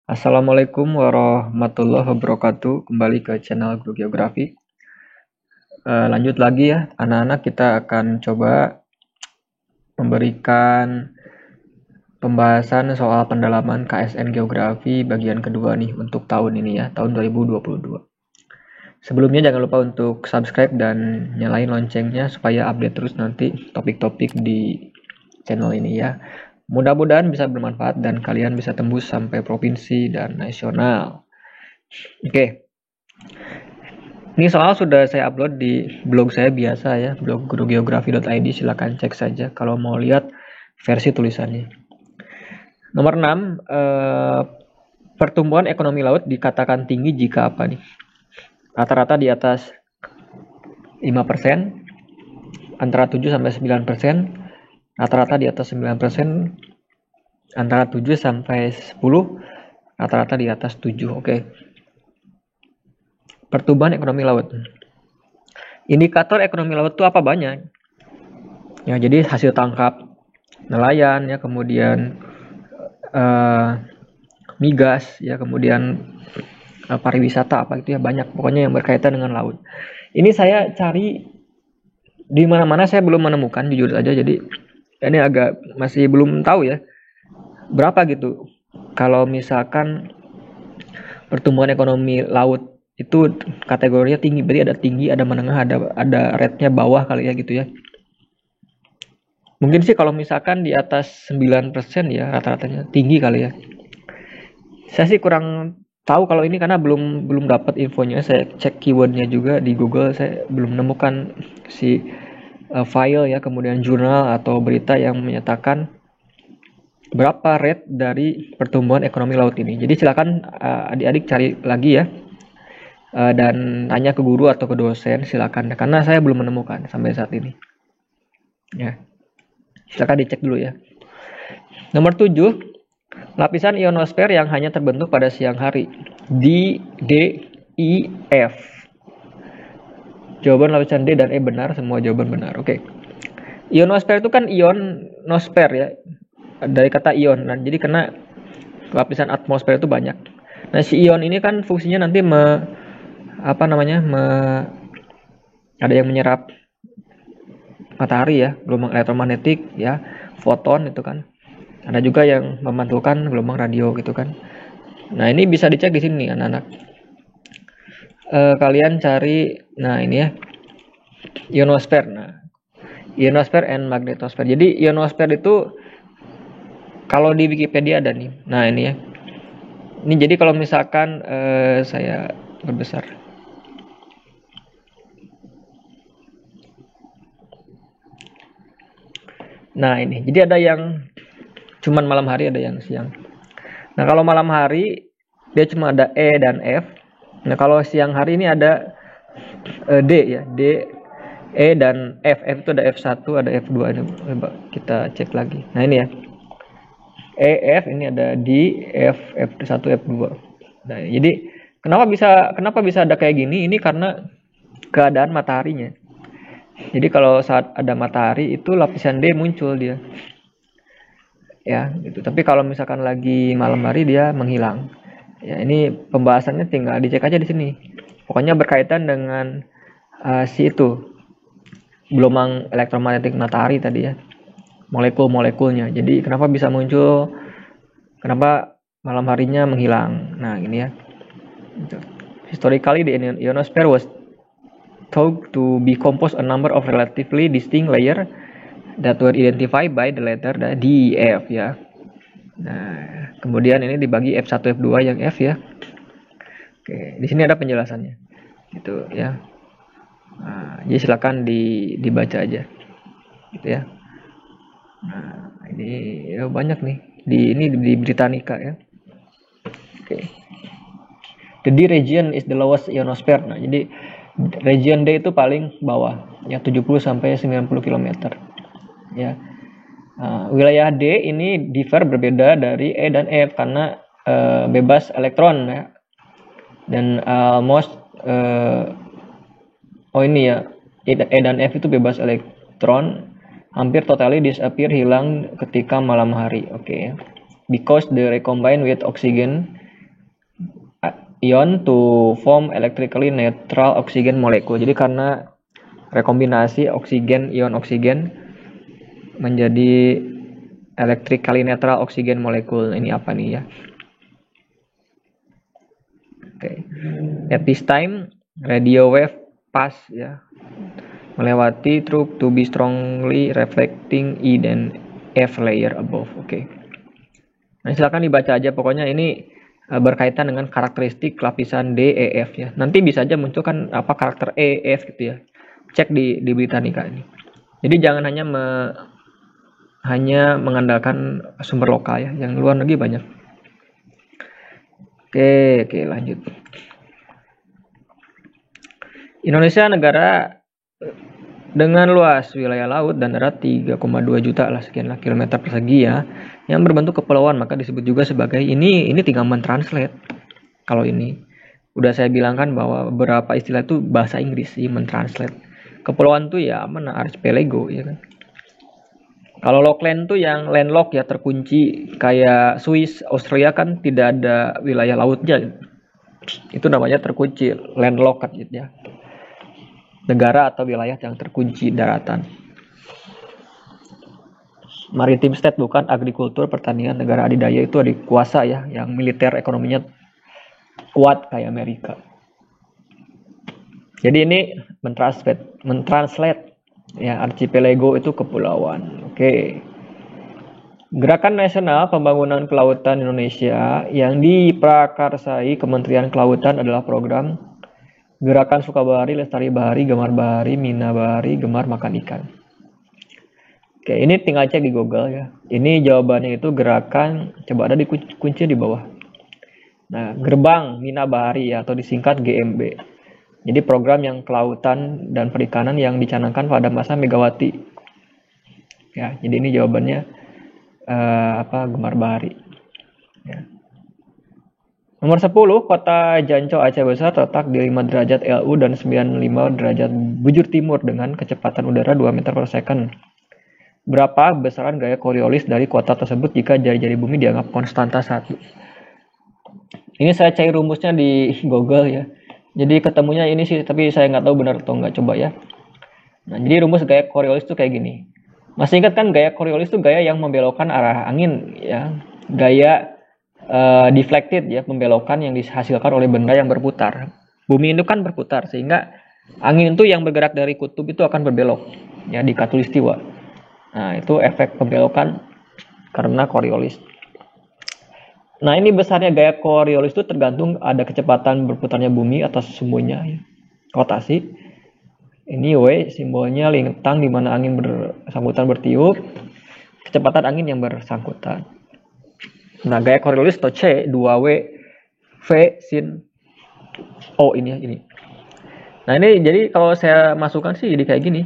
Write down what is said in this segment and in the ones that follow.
Assalamualaikum warahmatullahi wabarakatuh. Kembali ke channel Guru Geografi. Lanjut lagi ya, anak-anak, kita akan coba memberikan pembahasan soal pendalaman KSN Geografi bagian kedua nih untuk tahun ini ya, tahun 2022. Sebelumnya jangan lupa untuk subscribe dan nyalain loncengnya supaya update terus nanti topik-topik di channel ini ya. Mudah-mudahan bisa bermanfaat dan kalian bisa tembus sampai provinsi dan nasional. Oke. Ini soal sudah saya upload di blog saya biasa ya, blog gurugeografi.id, silakan cek saja kalau mau lihat versi tulisannya. Nomor 6, pertumbuhan ekonomi laut dikatakan tinggi jika apa nih? Rata-rata di atas 5%, antara 7 sampai 9%, rata-rata di atas 9%, antara 7 sampai 10, rata-rata di atas 7. Oke. Pertumbuhan ekonomi laut. Indikator ekonomi laut itu apa banyak? Ya, jadi hasil tangkap nelayan ya, kemudian migas ya, kemudian pariwisata apa itu ya, banyak pokoknya yang berkaitan dengan laut. Ini saya cari di mana-mana, saya belum menemukan jujur saja, jadi ini agak masih belum tahu ya berapa gitu kalau misalkan pertumbuhan ekonomi laut itu kategorinya tinggi. Berarti ada tinggi, ada menengah, ada rate-nya bawah kali ya gitu ya. Mungkin sih kalau misalkan di atas 9% ya rata-ratanya tinggi kali ya. Saya sih kurang tahu kalau ini karena belum dapat infonya. Saya cek keywordnya juga di Google, saya belum menemukan si file ya, kemudian jurnal atau berita yang menyatakan berapa rate dari pertumbuhan ekonomi laut ini. Jadi silakan adik-adik cari lagi ya, dan tanya ke guru atau ke dosen, silakan, karena saya belum menemukan sampai saat ini ya. Silakan dicek dulu ya. Nomor 7, lapisan ionosfer yang hanya terbentuk pada siang hari. D, I, F. Jawaban lapisan D dan E benar, semua jawaban benar. Oke. Ionosfer itu kan ionosfer ya, dari kata ion. Nah, jadi karena lapisan atmosfer itu banyak. Nah, si ion ini kan fungsinya nanti ada yang menyerap matahari ya, gelombang elektromagnetik ya, foton itu kan. Ada juga yang memantulkan gelombang radio gitu kan. Nah, ini bisa dicek di sini anak-anak. Kalian cari, nah ini ya, ionosfer. Nah, ionosfer and magnetosfer. Jadi ionosfer itu kalau di Wikipedia ada nih. Nah, ini ya. Ini jadi kalau misalkan saya perbesar. Nah, ini. Jadi ada yang cuman malam hari, ada yang siang. Nah, kalau malam hari dia cuma ada E dan F. Nah, kalau siang hari ini ada D ya, D, E dan F. F itu ada F1, ada F2. Ini coba kita cek lagi. Nah, ini ya. E, F, ini ada D, F, F1, F2. Nah, jadi kenapa bisa ada kayak gini? Ini karena keadaan mataharinya. Jadi kalau saat ada matahari itu lapisan D muncul dia. Ya, gitu. Tapi kalau misalkan lagi malam hari dia menghilang. Ya, ini pembahasannya tinggal dicek aja di sini. Pokoknya berkaitan dengan si itu, gelombang elektromagnetik matahari tadi ya, molekul-molekulnya. Jadi kenapa bisa muncul, kenapa malam harinya menghilang. Nah, ini ya. Historically, the ionosphere was thought to be composed a number of relatively distinct layers that were identified by the letter D, F ya. Nah, kemudian ini dibagi F1, F2 yang F ya. Oke, di sini ada penjelasannya. Gitu ya. Nah, jadi silakan dibaca aja. Gitu ya. Nah, ini ya banyak nih. Ini di Britannica ya. Oke. The D region is the lowest ionosphere. Nah, jadi region D itu paling bawah, ya 70 sampai 90 km. Ya. Nah, wilayah D ini differ, berbeda dari E dan F karena bebas elektron ya. Dan ini ya, E dan F itu bebas elektron, hampir totally hilang ketika malam hari. Oke. Because they recombine with oxygen ion to form electrically neutral oxygen molecule. Jadi karena rekombinasi ion oksigen menjadi electrically neutral oxygen molecule. Ini apa nih ya? Oke. At this time, radio wave pass ya, melewati through to be strongly reflecting E dan F layer above. Oke. Nah, silakan dibaca aja. Pokoknya ini berkaitan dengan karakteristik lapisan D, E, F ya. Nanti bisa aja muncul kan apa karakter E, F gitu ya. Cek di Britannica ini. Jadi jangan hanya mengandalkan sumber lokal ya. Yang luar negeri banyak. Oke, lanjut. Indonesia negara dengan luas wilayah laut dan darat 3,2 juta lah sekian lah kilometer persegi ya, yang berbentuk kepulauan, maka disebut juga sebagai ini tinggal mentranslate. Kalau ini udah saya bilang kan bahwa beberapa istilah itu bahasa Inggris sih mentranslate. Kepulauan tuh ya mana archipelago ya kan. Kalau lockland tuh yang landlock ya, terkunci, kayak Swiss, Australia kan tidak ada wilayah lautnya. Itu namanya terkunci, landlocked gitu ya. Negara atau wilayah yang terkunci daratan. Maritime state bukan agrikultur, pertanian, negara adidaya itu adikuasa ya, yang militer ekonominya kuat kayak Amerika. Jadi ini mentranslate ya, archipelago itu kepulauan. Oke. Gerakan Nasional Pembangunan Kelautan Indonesia yang diprakarsai Kementerian Kelautan adalah program Gerakan Sukabahari, Lestari Bahari, Gemar Bahari, Mina Bahari, Gemar Makan Ikan. Oke, ini tinggal cek di Google ya. Ini jawabannya itu gerakan, coba ada di kunci di bawah. Nah, Gerbang Mina Bahari ya, atau disingkat GMB. Jadi program yang kelautan dan perikanan yang dicanangkan pada masa Megawati. Ya, jadi ini jawabannya Gemar Bahari. Ya. Nomor 10, Kota Jancau Aceh Besar terletak di 5 derajat LU dan 95 derajat bujur timur dengan kecepatan udara 2 meter per second. Berapa besaran gaya Coriolis dari kota tersebut jika jari-jari bumi dianggap konstanta 1? Ini saya cari rumusnya di Google ya. Jadi ketemunya ini sih, tapi saya nggak tahu benar atau nggak, coba ya. Nah, jadi rumus gaya Coriolis itu kayak gini. Masih ingat kan gaya Coriolis itu gaya yang membelokkan arah angin ya. Gaya deflected ya, pembelokan yang dihasilkan oleh benda yang berputar. Bumi itu kan berputar, sehingga angin itu yang bergerak dari kutub itu akan berbelok ya di khatulistiwa. Nah, itu efek pembelokan karena Coriolis. Nah, ini besarnya gaya Coriolis itu tergantung ada kecepatan berputarnya bumi atas sumbunya ya. Rotasi. Ini W simbolnya lintang di mana angin bersangkutan bertiup, kecepatan angin yang bersangkutan. Nah, gaya Coriolis atau C 2W V sin O ini. Nah, ini jadi kalau saya masukkan sih jadi kayak gini.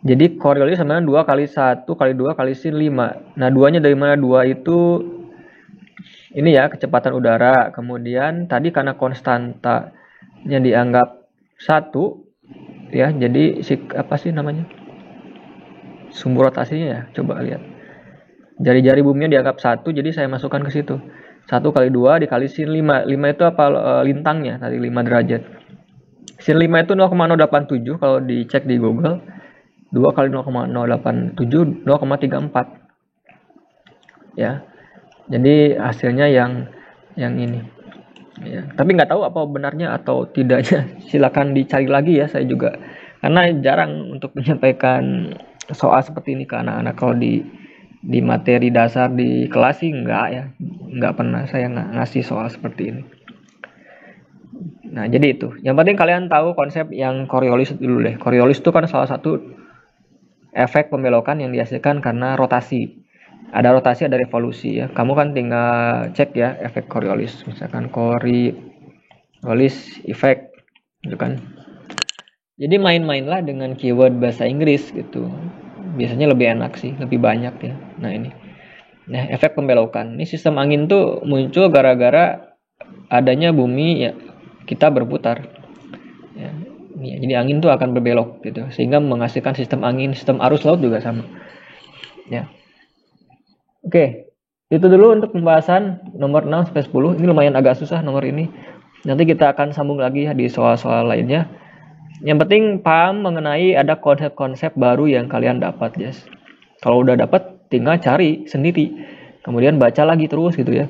Jadi Coriolis sama 2 kali 1 kali 2 kali sin 5. Nah, 2-nya dari mana? 2 itu ini ya, kecepatan udara. Kemudian tadi karena konstantanya dianggap 1 ya, jadi apa sih namanya? Sumbu rotasinya ya, coba lihat. Jari-jari buminya dianggap 1, jadi saya masukkan ke situ. 1 kali 2 dikali sin 5. 5 itu apa? Lintangnya tadi 5 derajat. Sin 5 itu 0,087 kalau dicek di Google. 2 kali 0,087 0,34. Ya. Jadi hasilnya yang ini. Ya. Tapi nggak tahu apa benarnya atau tidaknya. Silakan dicari lagi ya, saya juga. Karena jarang untuk menyampaikan soal seperti ini ke anak-anak. Kalau di materi dasar di kelas sih nggak pernah saya ngasih soal seperti ini. Nah, jadi itu. Yang penting kalian tahu konsep yang Coriolis dulu deh. Coriolis itu kan salah satu efek pembelokan yang dihasilkan karena rotasi. Ada rotasi, ada revolusi ya. Kamu kan tinggal cek ya efek Coriolis. Misalkan Coriolis effect gitu kan. Jadi main-mainlah dengan keyword bahasa Inggris gitu. Biasanya lebih enak sih, lebih banyak ya. Nah, ini. Nah, efek pembelokan. Ini sistem angin tuh muncul gara-gara adanya bumi ya, kita berputar. Ya, ini, jadi angin tuh akan berbelok gitu, sehingga menghasilkan sistem angin, sistem arus laut juga sama. Ya. Oke. Itu dulu untuk pembahasan nomor 6 sampai 10. Ini lumayan agak susah nomor ini. Nanti kita akan sambung lagi ya di soal-soal lainnya. Yang penting paham mengenai ada konsep-konsep baru yang kalian dapat, guys. Kalau udah dapat, tinggal cari sendiri. Kemudian baca lagi terus gitu ya.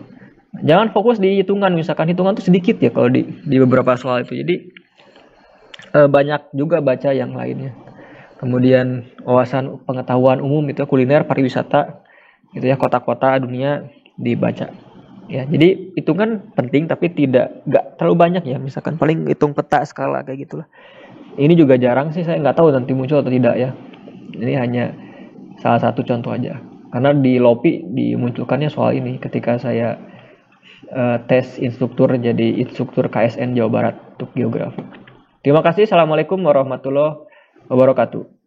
Jangan fokus di hitungan, misalkan hitungan tuh sedikit ya kalau di beberapa soal itu. Jadi banyak juga baca yang lainnya. Kemudian wawasan pengetahuan umum itu kuliner, pariwisata, gitu ya, kota-kota dunia dibaca. Ya, jadi hitungan penting tapi nggak terlalu banyak ya. Misalkan paling hitung peta skala kayak gitulah. Ini juga jarang sih, saya nggak tahu nanti muncul atau tidak ya. Ini hanya salah satu contoh aja. Karena di LOPI dimunculkannya soal ini ketika saya tes instruktur jadi instruktur KSN Jawa Barat untuk geografi. Terima kasih. Assalamualaikum warahmatullahi wabarakatuh.